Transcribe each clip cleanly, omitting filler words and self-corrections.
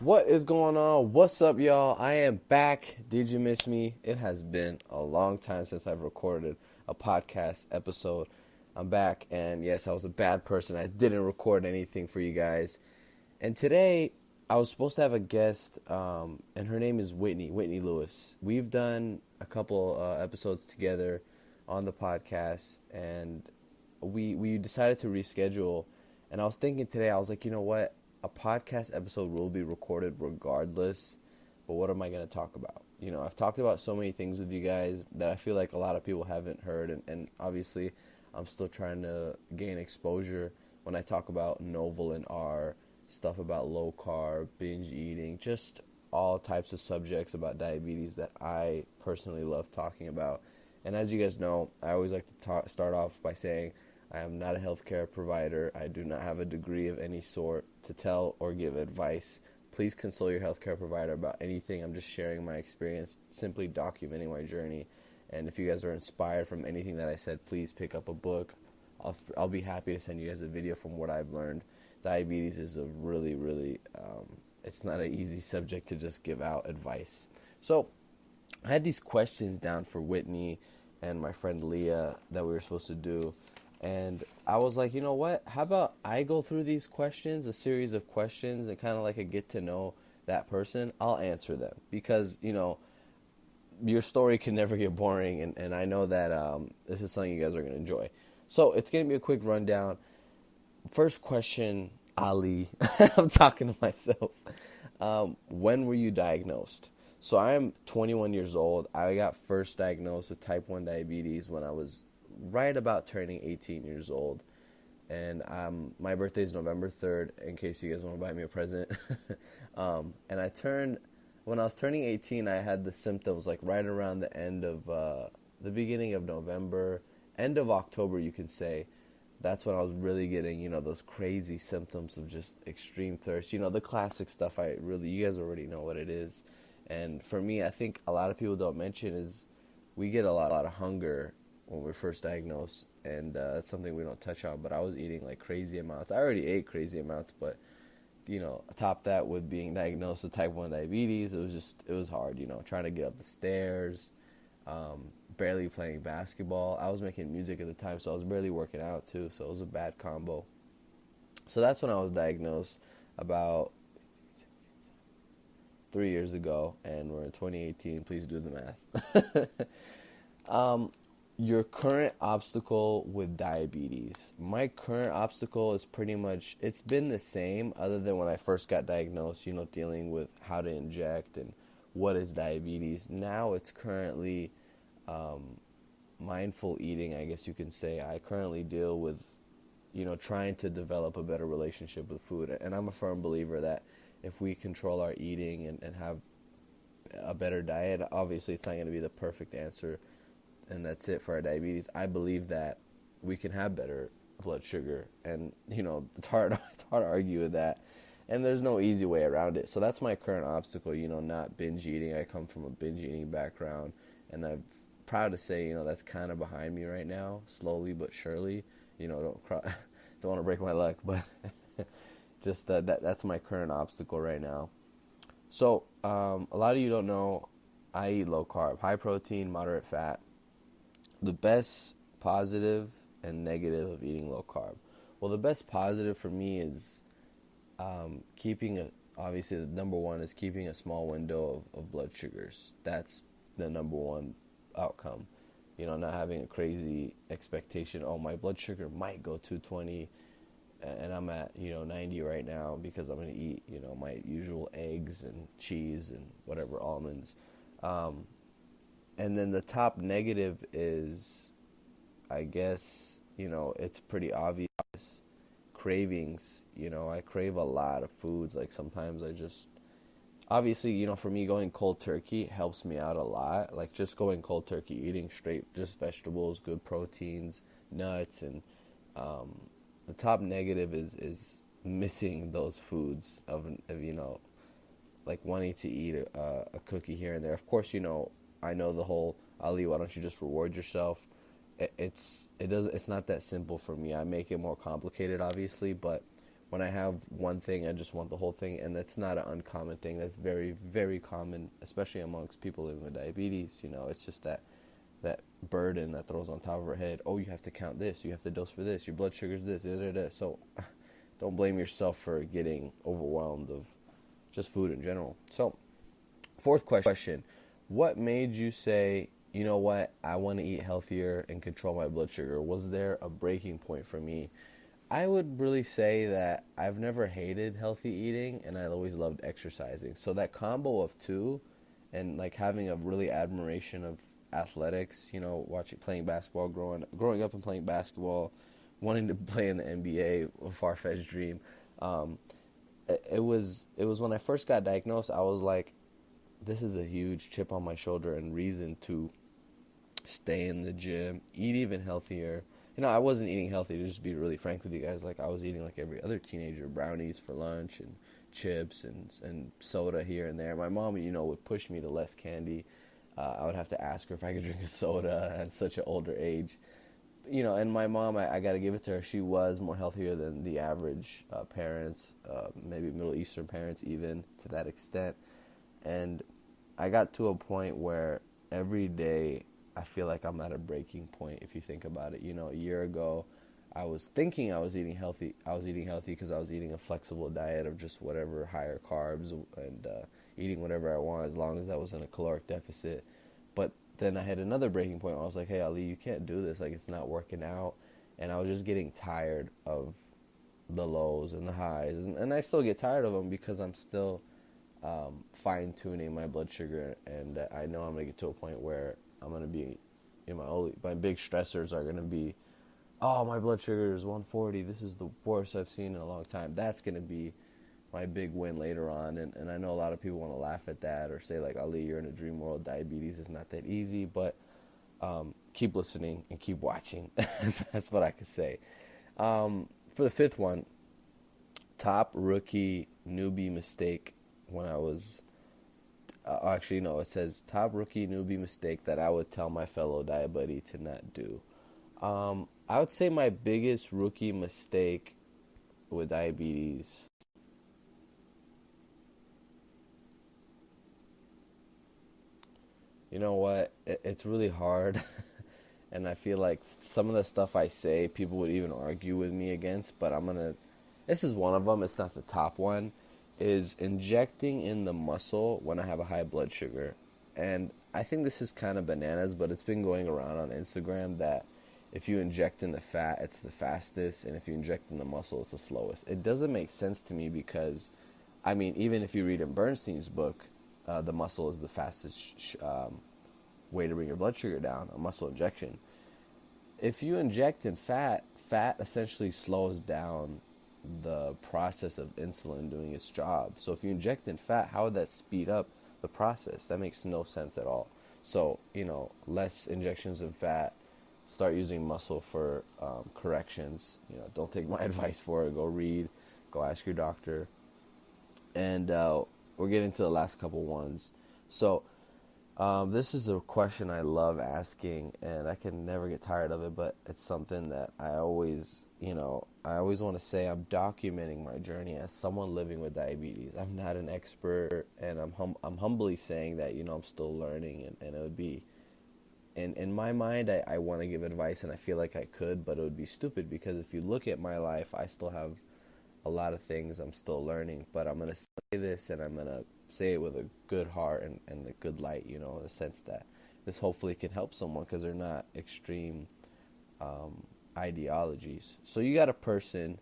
What is going on? What's up, y'all? I am back. Did you miss me? It has been a long time since I've recorded a podcast episode. I'm back, and yes, I was a bad person. I didn't record anything for you guys. And today, I was supposed to have a guest, and her name is Whitney Lewis. We've done a couple episodes together on the podcast, and we decided to reschedule. And I was thinking today, I was like, you know what? A podcast episode will be recorded regardless, but what am I going to talk about? I've talked about so many things with you guys that I feel like a lot of people haven't heard, and obviously I'm still trying to gain exposure when I talk about Novel and R, stuff about low carb, binge eating, just all types of subjects about diabetes that I personally love talking about. And as you guys know, I always like to start off by saying I am not a healthcare provider. I do not have a degree of any sort to tell or give advice. Please consult your healthcare provider about anything. I'm just sharing my experience, simply documenting my journey. And if you guys are inspired from anything that I said, please pick up a book. I'll be happy to send you guys a video from what I've learned. Diabetes is a really, it's not an easy subject to just give out advice. So I had these questions down for Whitney and my friend Leah that we were supposed to do. And I was like, you know what? How about I go through these questions, a series of questions, and kind of like a get to know that person. I'll answer them because, your story can never get boring. And I know that this is something you guys are going to enjoy. So it's going to be a quick rundown. First question, Ali. I'm talking to myself. When were you diagnosed? So I am 21 years old. I got first diagnosed with type 1 diabetes when I was right about turning 18 years old. And my birthday is November 3rd, in case you guys want to buy me a present. And when I was turning 18, I had the symptoms like right around the end of, the beginning of November, end of October, you could say. That's when I was really getting, those crazy symptoms of just extreme thirst. The classic stuff you guys already know what it is. And for me, I think a lot of people don't mention is we get a lot of hunger when we're first diagnosed, and that's something we don't touch on, but I was eating like crazy amounts. I already ate crazy amounts, but, atop that with being diagnosed with type 1 diabetes, it was hard, trying to get up the stairs, barely playing basketball. I was making music at the time, so I was barely working out too, so it was a bad combo. So that's when I was diagnosed about 3 years ago, and we're in 2018. Please do the math. Your current obstacle with diabetes. My current obstacle is pretty much, it's been the same other than when I first got diagnosed, dealing with how to inject and what is diabetes. Now it's currently mindful eating, I guess you can say. I currently deal with, trying to develop a better relationship with food. And I'm a firm believer that if we control our eating and have a better diet, obviously it's not going to be the perfect answer and that's it for our diabetes. I believe that we can have better blood sugar, and it's hard to argue with that, and there's no easy way around it. So that's my current obstacle, not binge eating. I come from a binge eating background, and I'm proud to say that's kind of behind me right now, slowly but surely. Don't want to break my luck, but just that's my current obstacle right now. So a lot of you don't know, I eat low carb, high protein, moderate fat. The best positive and negative of eating low carb. Well, the best positive for me is obviously the number one is keeping a small window of blood sugars. That's the number one outcome. Not having a crazy expectation, oh, my blood sugar might go 220 and I'm at, 90 right now because I'm going to eat, my usual eggs and cheese and whatever, almonds. And then the top negative is, I guess, it's pretty obvious, cravings. I crave a lot of foods. Like sometimes obviously, for me, going cold turkey helps me out a lot. Like just going cold turkey, eating straight, just vegetables, good proteins, nuts. And the top negative is missing those foods of like wanting to eat a cookie here and there. Of course, I know the whole, Ali, why don't you just reward yourself? It's not that simple for me. I make it more complicated, obviously, but when I have one thing, I just want the whole thing, and that's not an uncommon thing. That's very, very common, especially amongst people living with diabetes. It's just that burden that throws on top of our head. Oh, you have to count this. You have to dose for this. Your blood sugar's this. Da, da, da. So don't blame yourself for getting overwhelmed of just food in general. So, fourth question. What made you say, you know what, I want to eat healthier and control my blood sugar? Was there a breaking point for me? I would really say that I've never hated healthy eating, and I always loved exercising. So that combo of two, and like having a really admiration of athletics, playing basketball, growing up and playing basketball, wanting to play in the NBA, a far-fetched dream. It was when I first got diagnosed, I was like, this is a huge chip on my shoulder and reason to stay in the gym, eat even healthier. I wasn't eating healthy, to just be really frank with you guys. Like, I was eating like every other teenager, brownies for lunch and chips and soda here and there. My mom, would push me to less candy. I would have to ask her if I could drink a soda at such an older age. And my mom, I got to give it to her. She was more healthier than the average parents, maybe Middle Eastern parents even, to that extent. And I got to a point where every day I feel like I'm at a breaking point, if you think about it. A year ago, I was thinking I was eating healthy. I was eating healthy because I was eating a flexible diet of just whatever higher carbs and eating whatever I want as long as I was in a caloric deficit. But then I had another breaking point where I was like, hey, Ali, you can't do this. Like, it's not working out. And I was just getting tired of the lows and the highs. And I still get tired of them because I'm still fine-tuning my blood sugar. And I know I'm going to get to a point where I'm going to be, my big stressors are going to be, oh, my blood sugar is 140. This is the worst I've seen in a long time. That's going to be my big win later on. And I know a lot of people want to laugh at that or say, like, Ali, you're in a dream world. Diabetes is not that easy. But keep listening and keep watching. That's what I could say. For the fifth one, top rookie newbie mistake when I was... actually, no, it says top rookie newbie mistake that I would tell my fellow diabetes to not do. I would say my biggest rookie mistake with diabetes... You know what? It's really hard. And I feel like some of the stuff I say, people would even argue with me against. But this is one of them. It's not the top one. Is injecting in the muscle when I have a high blood sugar. And I think this is kind of bananas, but it's been going around on Instagram that if you inject in the fat, it's the fastest, and if you inject in the muscle, it's the slowest. It doesn't make sense to me because, even if you read in Bernstein's book, the muscle is the fastest way to bring your blood sugar down, a muscle injection. If you inject in fat essentially slows down the process of insulin doing its job. So if you inject in fat, how would that speed up the process? That makes no sense at all. So, less injections in fat, start using muscle for corrections. Don't take my advice for it. Go read, go ask your doctor. And we're getting to the last couple ones. So this is a question I love asking, and I can never get tired of it, but it's something that I always want to say. I'm documenting my journey as someone living with diabetes. I'm not an expert, and I'm humbly saying that, I'm still learning, and it would be, in my mind, I want to give advice, and I feel like I could, but it would be stupid, because if you look at my life, I still have a lot of things I'm still learning, but I'm going to say this, and I'm going to say it with a good heart and a good light, in the sense that this hopefully can help someone, because they're not extreme ideologies. So you got a person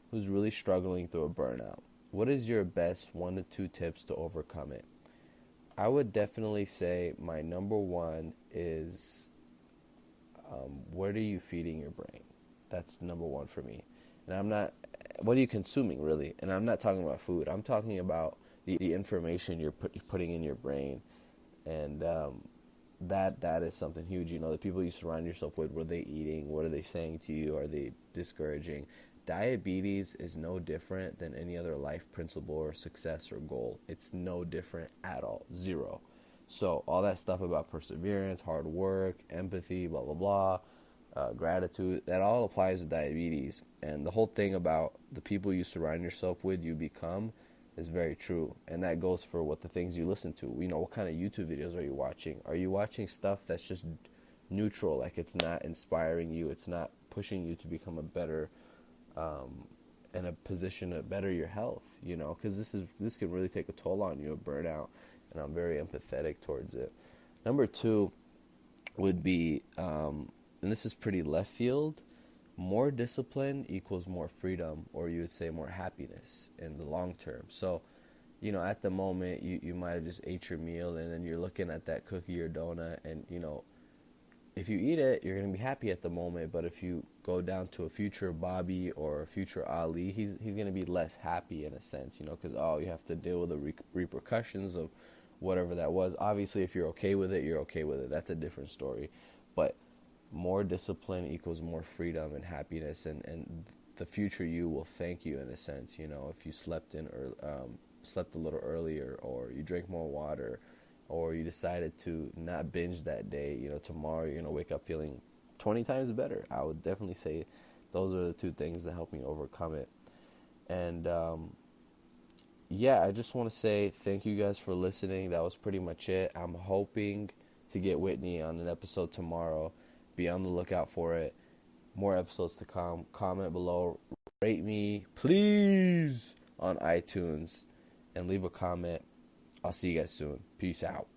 who's really struggling through a burnout. What is your best 1 to 2 tips to overcome it? I would definitely say my number one is what are you feeding your brain? That's number one for me. And what are you consuming, really? And I'm not talking about food. I'm talking about the information you're putting in your brain. And that is something huge. The people you surround yourself with, what are they eating? What are they saying to you? Are they discouraging? Diabetes is no different than any other life principle or success or goal. It's no different at all. Zero. So all that stuff about perseverance, hard work, empathy, blah, blah, blah, gratitude. That all applies to diabetes. And the whole thing about the people you surround yourself with, you become, is very true. And that goes for what the things you listen to. You know, what kind of YouTube videos are you watching? Are you watching stuff that's just neutral, like it's not inspiring you, it's not pushing you to become a better, in a position to better your health, you know, because this can really take a toll on you, a burnout, and I'm very empathetic towards it. Number two would be, and this is pretty left field, more discipline equals more freedom, or you would say more happiness in the long term. So, you know, at the moment, you might have just ate your meal, and then you're looking at that cookie or donut, and, you know, if you eat it, you're going to be happy at the moment, but if you go down to a future Bobby or a future Ali, he's going to be less happy in a sense, you know, because, you have to deal with the repercussions of whatever that was. Obviously, if you're okay with it, you're okay with it. That's a different story. But more discipline equals more freedom and happiness, and the future you will thank you in a sense, you know, if you slept a little earlier, or you drank more water, or you decided to not binge that day. You know, tomorrow you're going to wake up feeling 20 times better. I would definitely say those are the two things that help me overcome it. And, I just want to say thank you guys for listening. That was pretty much it. I'm hoping to get Whitney on an episode tomorrow. Be on the lookout for it. More episodes to come. Comment below. Rate me, please, on iTunes. And leave a comment. I'll see you guys soon. Peace out.